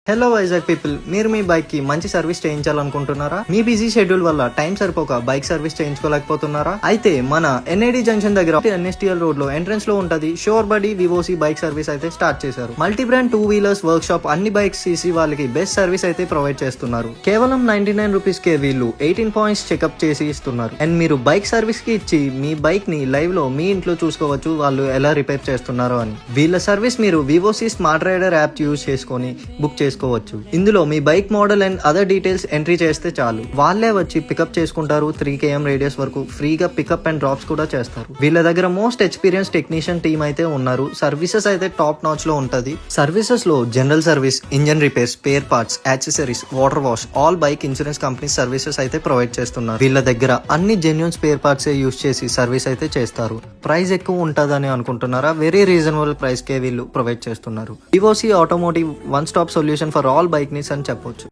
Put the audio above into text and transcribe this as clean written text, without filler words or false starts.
Hello Vizag people, మీరు మీ bike కి మంచి సర్వీస్ చేయించాలనుకుంటున్నారా? మీ బిజీ షెడ్యూల్ వల్ల టైం సరిపోక బైక్ సర్వీస్ చేయించుకోలేకపోతున్నారా? అయితే మన ఎన్ఐడి జంక్షన్ దగ్గర ఎన్ఎస్టిఎల్ రోడ్ లో ఎంట్రన్స్ లో ఉంటది షోర్ బడీ వివోసి బైక్ సర్వీస్ అయితే స్టార్ట్ చేశారు. Multi brand 2 wheelers work shop అన్ని బైక్స్ సీసీ వాళ్ళకి బెస్ట్ సర్వీస్ అయితే ప్రొవైడ్ చేస్తున్నారు. కేవలం 99 రూపీస్ కే వీళ్ళు 18 పాయింట్స్ చెకప్ చేసి ఇస్తున్నారు. అండ్ మీరు బైక్ సర్వీస్ కి ఇచ్చి మీ బైక్ ని లైవ్ లో మీ ఇంట్లో చూసుకోవచ్చు వాళ్ళు ఎలా రిపేర్ చేస్తున్నారో అని. వీళ్ళ సర్వీస్ మీరు వివోసి స్మార్ట్ రైడర్ యాప్ యూజ్ చేసుకొని బుక్ చేసుకోవచ్చు. ఇందులో మీ bike model and other details entry చేస్తే చాలు, వాళ్ళే వచ్చి పికప్ చేసుకుంటారు. 3 km రేడియస్ వరకు ఫ్రీగా పికప్ అండ్ డ్రాప్స్ కూడా చేస్తారు. వీళ్ళ దగ్గర మోస్ట్ ఎక్స్పీరియన్స్ టెక్నీషియన్ టీమ్ అయితే ఉన్నారు. సర్వీసెస్ అయితే టాప్ నాచ్ లో ఉంటది. సర్వీసెస్ లో general service, engine repair, spare parts, accessories, water wash, all bike insurance company services అయితే ప్రొవైడ్ చేస్తున్నారు. వీళ్ళ దగ్గర అన్ని జెన్యూన్ స్పేర్ పార్ట్స్ యూజ్ చేసి సర్వీస్ అయితే చేస్తారు. ప్రైస్ ఎక్కువ ఉంటదని అనుకుంటున్నారా? వెరీ రీజనబుల్ ప్రైస్ కే వీళ్ళు ప్రొవైడ్ చేస్తున్నారు. వివోసి automotive one stop solution for all bike needs అని చెప్పొచ్చు.